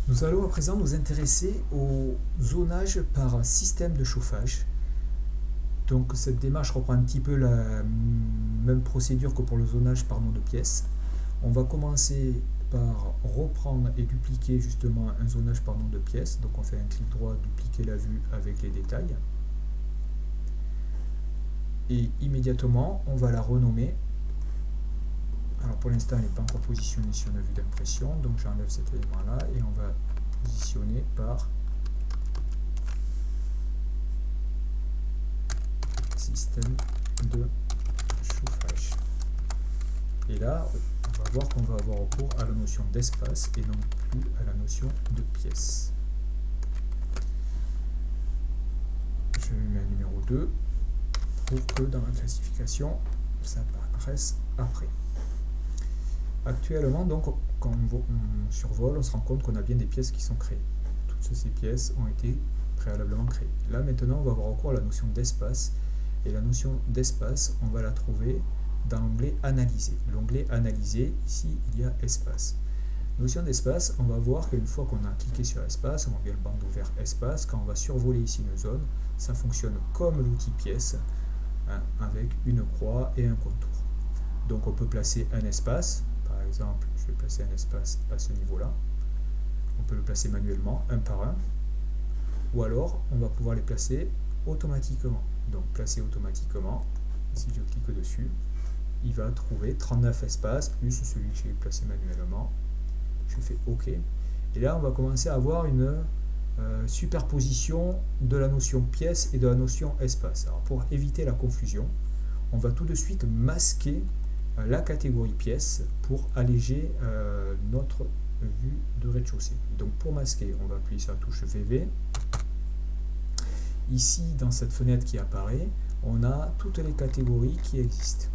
Nous allons à présent nous intéresser au zonage par système de chauffage. Donc cette démarche reprend un petit peu la même procédure que pour le zonage par nom de pièce. On va commencer par reprendre et dupliquer justement un zonage par nom de pièce. Donc on fait un clic droit, dupliquer la vue avec les détails. Et immédiatement, on va la renommer. Alors pour l'instant, elle n'est pas encore positionnée sur la vue d'impression, donc j'enlève cet élément-là et on va positionner par système de chauffage. Et là, on va voir qu'on va avoir recours à la notion d'espace et non plus à la notion de pièce. Je mets un numéro 2 pour que dans la classification, ça apparaisse après. Actuellement, donc, quand on survole, on se rend compte qu'on a bien des pièces qui sont créées. Toutes ces pièces ont été préalablement créées. Là, maintenant, on va avoir recours à la notion d'espace. Et la notion d'espace, on va la trouver dans l'onglet Analyser. L'onglet Analyser, ici, il y a Espace. Notion d'espace, on va voir qu'une fois qu'on a cliqué sur Espace, on voit bien le bandeau vert Espace, quand on va survoler ici une zone, ça fonctionne comme l'outil pièce, hein, avec une croix et un contour. Donc on peut placer un espace, par exemple, je vais placer un espace à ce niveau-là. On peut le placer manuellement, un par un, ou alors on va pouvoir les placer automatiquement. Donc placer automatiquement, si je clique dessus, il va trouver 39 espaces plus celui que j'ai placé manuellement. Je fais OK. Et là, on va commencer à avoir une superposition de la notion pièce et de la notion espace. Alors pour éviter la confusion, on va tout de suite masquer la catégorie pièce pour alléger notre vue de rez-de-chaussée. Donc pour masquer, on va appuyer sur la touche VV. Ici, dans cette fenêtre qui apparaît, on a toutes les catégories qui existent.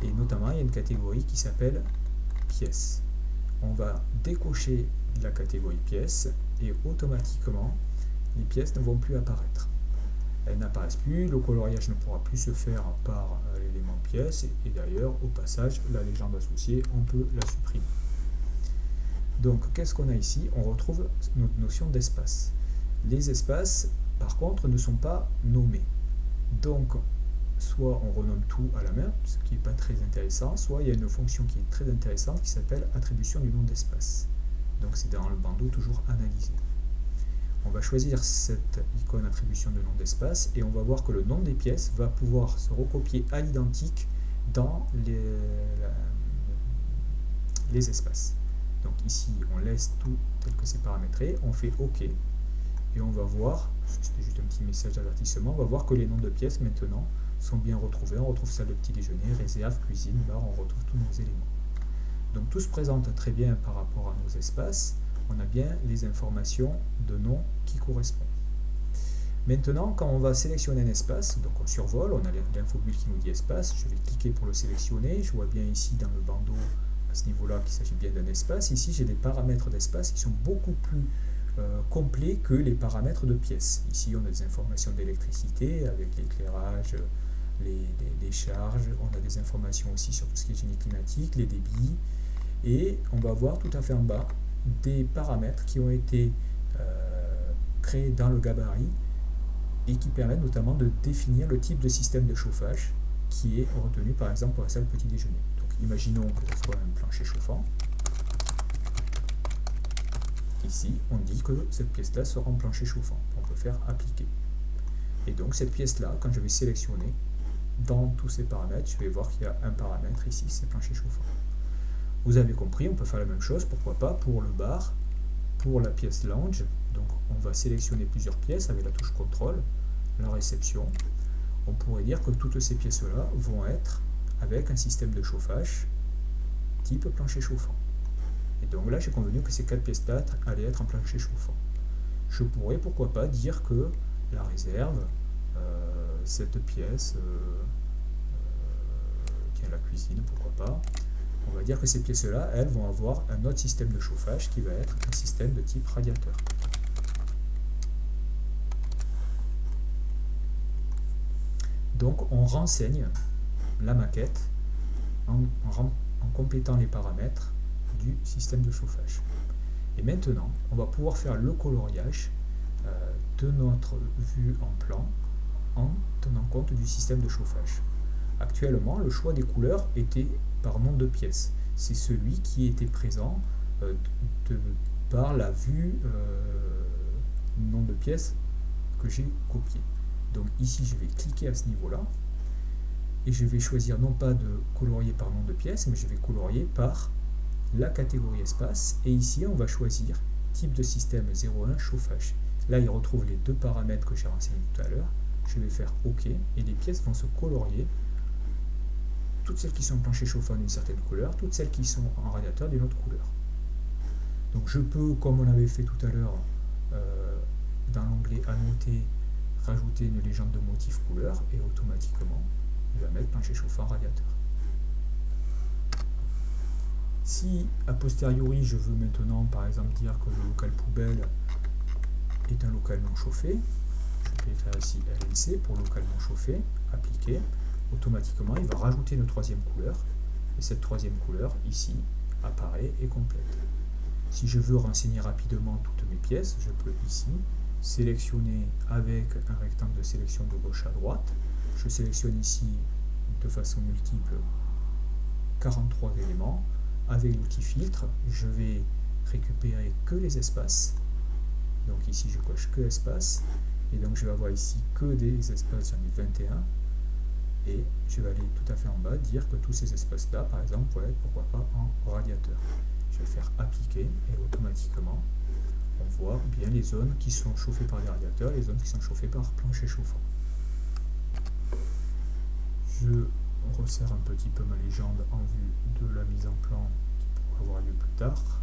Et notamment, il y a une catégorie qui s'appelle pièce. On va décocher la catégorie pièce et automatiquement, les pièces ne vont plus apparaître. Elles n'apparaissent plus, le coloriage ne pourra plus se faire par l'élément pièce et d'ailleurs, au passage, la légende associée, on peut la supprimer. Donc, qu'est-ce qu'on a ici? On retrouve notre notion d'espace. Les espaces, par contre, ne sont pas nommés. Donc, soit on renomme tout à la main, ce qui n'est pas très intéressant, soit il y a une fonction qui est très intéressante qui s'appelle attribution du nom d'espace. Donc c'est dans le bandeau toujours analysé. On va choisir cette icône attribution de nom d'espace et on va voir que le nom des pièces va pouvoir se recopier à l'identique dans les espaces. Donc ici on laisse tout tel que c'est paramétré, on fait OK et on va voir, c'était juste un petit message d'avertissement, on va voir que les noms de pièces maintenant sont bien retrouvés. On retrouve salle de petit déjeuner, réserve, cuisine, bar, on retrouve tous nos éléments. Donc tout se présente très bien par rapport à nos espaces. On a bien les informations de nom qui correspondent. Maintenant, quand on va sélectionner un espace, donc on survole, on a l'infobulle qui nous dit espace, je vais cliquer pour le sélectionner, je vois bien ici dans le bandeau à ce niveau-là qu'il s'agit bien d'un espace. Ici, j'ai des paramètres d'espace qui sont beaucoup plus complets que les paramètres de pièces. Ici, on a des informations d'électricité avec l'éclairage, les charges, on a des informations aussi sur tout ce qui est génie climatique, les débits, et on va voir tout à fait en bas des paramètres qui ont été créés dans le gabarit et qui permettent notamment de définir le type de système de chauffage qui est retenu par exemple pour la salle petit déjeuner. Donc imaginons que ce soit un plancher chauffant. Ici, on dit que cette pièce-là sera en plancher chauffant. On peut faire appliquer. Et donc cette pièce-là, quand je vais sélectionner, dans tous ces paramètres, je vais voir qu'il y a un paramètre ici, c'est plancher chauffant. Vous avez compris, on peut faire la même chose, pourquoi pas, pour le bar, pour la pièce lounge. Donc on va sélectionner plusieurs pièces avec la touche contrôle, la réception. On pourrait dire que toutes ces pièces-là vont être avec un système de chauffage type plancher chauffant. Et donc là, j'ai convenu que ces 4 pièces-là allaient être en plancher chauffant. Je pourrais, pourquoi pas, dire que la réserve, cette pièce, la cuisine, pourquoi pas, on va dire que ces pièces-là, elles vont avoir un autre système de chauffage qui va être un système de type radiateur. Donc on renseigne la maquette en complétant les paramètres du système de chauffage. Et maintenant, on va pouvoir faire le coloriage de notre vue en plan en tenant compte du système de chauffage. Actuellement, le choix des couleurs était par nom de pièce. C'est celui qui était présent par la vue nom de pièce que j'ai copié. Donc ici, je vais cliquer à ce niveau-là et je vais choisir non pas de colorier par nom de pièce, mais je vais colorier par la catégorie espace. Et ici, on va choisir type de système 01 chauffage. Là, il retrouve les deux paramètres que j'ai renseignés tout à l'heure. Je vais faire OK et les pièces vont se colorier. Toutes celles qui sont en plancher chauffant d'une certaine couleur, toutes celles qui sont en radiateur d'une autre couleur. Donc je peux, comme on avait fait tout à l'heure, dans l'onglet annoter, rajouter une légende de motif couleur et automatiquement il va mettre plancher chauffant radiateur. Si a posteriori je veux maintenant par exemple dire que le local poubelle est un local non chauffé, je peux écrire ici LNC pour local non chauffé, appliquer, automatiquement il va rajouter une troisième couleur et cette troisième couleur ici apparaît et complète. Si je veux renseigner rapidement toutes mes pièces, je peux ici sélectionner avec un rectangle de sélection de gauche à droite. Je sélectionne ici de façon multiple 43 éléments. Avec l'outil filtre, je vais récupérer que les espaces. Donc ici je coche que espace. Et donc je vais avoir ici que des espaces, j'en ai 21. Et je vais aller tout à fait en bas, dire que tous ces espaces-là, par exemple, pourraient être, pourquoi pas, en radiateur. Je vais faire appliquer et automatiquement, on voit bien les zones qui sont chauffées par des radiateurs, les zones qui sont chauffées par plancher chauffant. Je resserre un petit peu ma légende en vue de la mise en plan qui pourra avoir lieu plus tard.